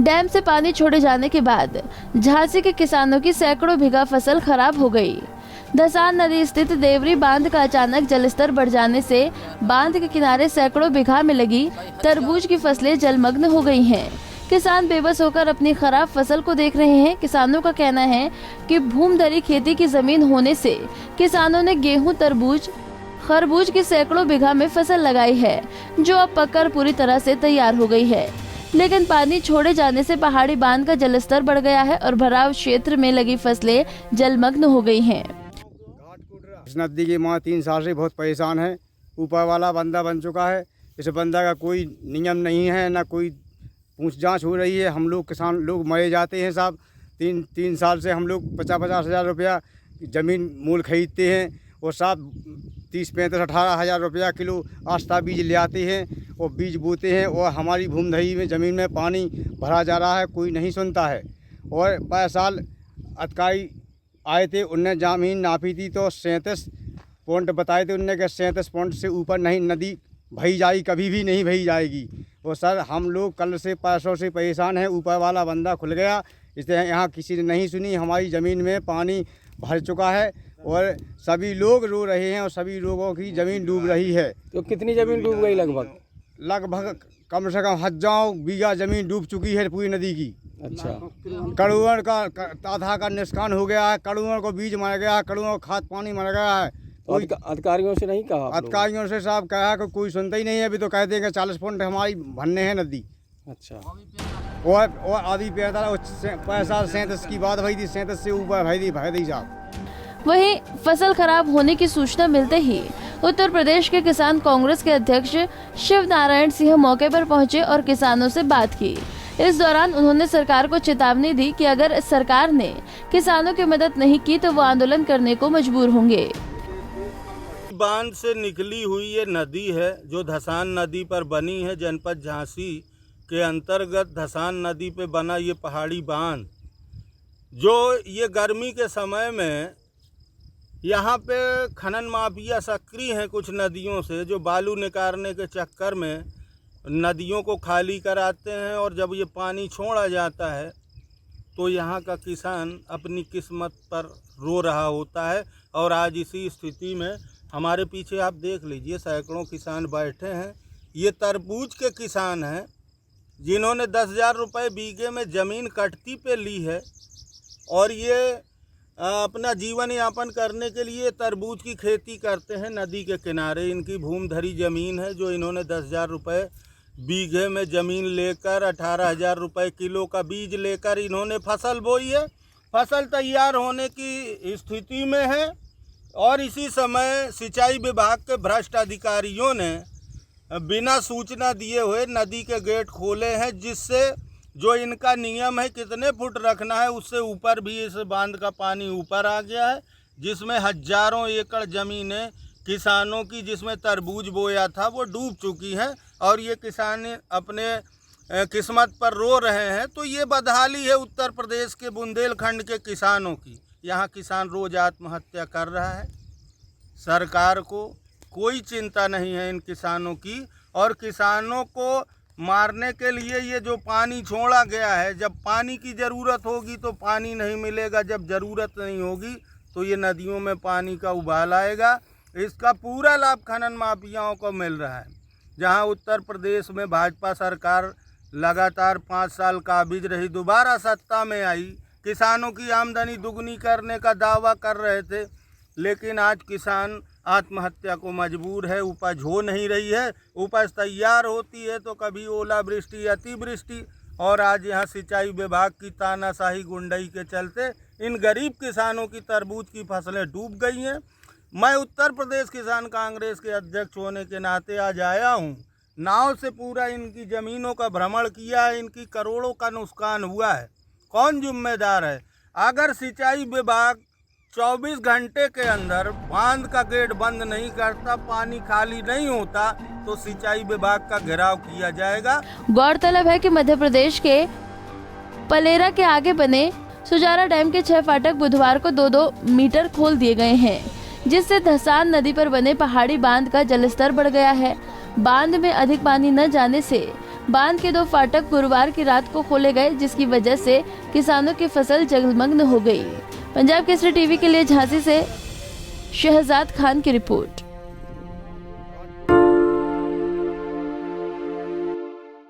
Dam से पानी छोड़े जाने के बाद झांसी के किसानों की सैकड़ों बीघा फसल खराब हो गई। धसान नदी स्थित देवरी बांध का अचानक जलस्तर बढ़ जाने से बांध के किनारे सैकड़ों बीघा में लगी तरबूज की फसलें जलमग्न हो गई हैं। किसान बेबस होकर अपनी खराब फसल को देख रहे हैं। किसानों का कहना है कि भूमधरी खेती की जमीन होने से किसानों ने गेहूं, तरबूज, खरबूज की सैकड़ों बीघा में फसल लगाई है, जो अब पककर पूरी तरह से तैयार हो गई है। लेकिन पानी छोड़े जाने से पहाड़ी बांध का जलस्तर बढ़ गया है और भराव क्षेत्र में लगी फसलें जलमग्न हो गई हैं। इस नदी की माँ 3 साल से बहुत परेशान है। ऊपर वाला बंदा बन चुका है। इस बंदा का कोई नियम नहीं है, ना कोई पूछ जांच हो रही है। हम लोग किसान लोग मरे जाते हैं साहब। तीन साल से हम लोग 50-50 हज़ार रुपया ज़मीन मूल खरीदते हैं और साहब 30-35-18 हज़ार रुपया किलो आस्था बीज ले आते हैं और बीज बोते हैं और हमारी भूमधरी में ज़मीन में पानी भरा जा रहा है, कोई नहीं सुनता है। और 5 साल अधिकारी आए थे, उनने ज़मीन नापी थी तो 37 पॉइंट बताए थे उनने कि 37 पॉइंट से ऊपर नहीं नदी भई जाएगी, कभी भी नहीं भई जाएगी। और सर हम लोग कल से पैसों से परेशान हैं। ऊपर वाला बंदा खुल गया, इसलिए यहाँ किसी ने नहीं सुनी। हमारी ज़मीन में पानी भर चुका है और सभी लोग रो रहे हैं और सभी लोगों की ज़मीन डूब रही है। तो कितनी ज़मीन डूब गई? लगभग कम से कम 1000 बीघा ज़मीन डूब चुकी है पूरी नदी की। अच्छा, कड़ुआ का आधा का नुकसान हो गया है। कड़ुआ को बीज मर गया है, कड़ुआ को खाद पानी मर गया है। तो अधिकारियों से नहीं कहा? अधिकारियों से साहब कहा कि कोई सुनता ही नहीं है। अभी तो कहते हैं कि 40 पॉइंट हमारी भरने हैं नदी। अच्छा, और आधी पैसा 37 की बात भई थी, 37 से ऊपर भई थी साहब। वहीं फसल खराब होने की सूचना मिलते ही उत्तर प्रदेश के किसान कांग्रेस के अध्यक्ष शिव नारायण सिंह मौके पर पहुंचे और किसानों से बात की। इस दौरान उन्होंने सरकार को चेतावनी दी कि अगर सरकार ने किसानों की मदद नहीं की तो वो आंदोलन करने को मजबूर होंगे। बांध से निकली हुई ये नदी है जो धसान नदी पर बनी है। जनपद झांसी के अंतर्गत धसान नदी पे बना ये पहाड़ी बांध, जो ये गर्मी के समय में यहाँ पे खनन माफिया सक्रिय हैं कुछ नदियों से, जो बालू निकालने के चक्कर में नदियों को खाली कराते हैं और जब ये पानी छोड़ा जाता है तो यहाँ का किसान अपनी किस्मत पर रो रहा होता है। और आज इसी स्थिति में हमारे पीछे आप देख लीजिए सैकड़ों किसान बैठे हैं। ये तरबूज के किसान हैं जिन्होंने 10,000 रुपये बीघे में ज़मीन कटती पे ली है और ये अपना जीवन यापन करने के लिए तरबूज की खेती करते हैं। नदी के किनारे इनकी भूमधरी ज़मीन है जो इन्होंने 10,000 रुपये बीघे में ज़मीन लेकर 18,000 रुपये किलो का बीज लेकर इन्होंने फसल बोई है। फसल तैयार होने की स्थिति में है और इसी समय सिंचाई विभाग के भ्रष्ट अधिकारियों ने बिना सूचना दिए हुए नदी के गेट खोले हैं, जिससे जो इनका नियम है कितने फुट रखना है उससे ऊपर भी इस बांध का पानी ऊपर आ गया है, जिसमें हजारों एकड़ ज़मीनें किसानों की जिसमें तरबूज बोया था वो डूब चुकी है और ये किसान अपने किस्मत पर रो रहे हैं। तो ये बदहाली है उत्तर प्रदेश के बुंदेलखंड के किसानों की। यहाँ किसान रोज आत्महत्या कर रहा है। सरकार को कोई चिंता नहीं है इन किसानों की, और किसानों को मारने के लिए ये जो पानी छोड़ा गया है, जब पानी की ज़रूरत होगी तो पानी नहीं मिलेगा, जब ज़रूरत नहीं होगी तो ये नदियों में पानी का उबाल आएगा। इसका पूरा लाभ खनन माफियाओं को मिल रहा है। जहां उत्तर प्रदेश में भाजपा सरकार लगातार 5 साल काबिज रही, दोबारा सत्ता में आई, किसानों की आमदनी दुगनी करने का दावा कर रहे थे, लेकिन आज किसान आत्महत्या को मजबूर है। उपज हो नहीं रही है, उपज तैयार होती है तो कभी ओलावृष्टि, अतिवृष्टि, और आज यहाँ सिंचाई विभाग की तानाशाही गुंडई के चलते इन गरीब किसानों की तरबूज की फसलें डूब गई हैं। मैं उत्तर प्रदेश किसान कांग्रेस के अध्यक्ष होने के नाते आज आया हूँ। नाव से पूरा इनकी ज़मीनों का भ्रमण किया है। इनकी करोड़ों का नुकसान हुआ है। कौन जिम्मेदार है? अगर सिंचाई विभाग 24 घंटे के अंदर बांध का गेट बंद नहीं करता, पानी खाली नहीं होता, तो सिंचाई विभाग का घेराव किया जाएगा। गौरतलब है कि मध्य प्रदेश के पलेरा के आगे बने सुजारा डैम के 6 फाटक बुधवार को 2-2 मीटर खोल दिए गए हैं, जिससे धसान नदी पर बने पहाड़ी बांध का जलस्तर बढ़ गया है। बांध में अधिक पानी न जाने से बांध के 2 फाटक गुरुवार की रात को खोले गए, जिसकी वजह से किसानों की फसल जलमग्न हो गई। पंजाब केसरी टीवी के लिए झांसी से शहजाद खान की रिपोर्ट।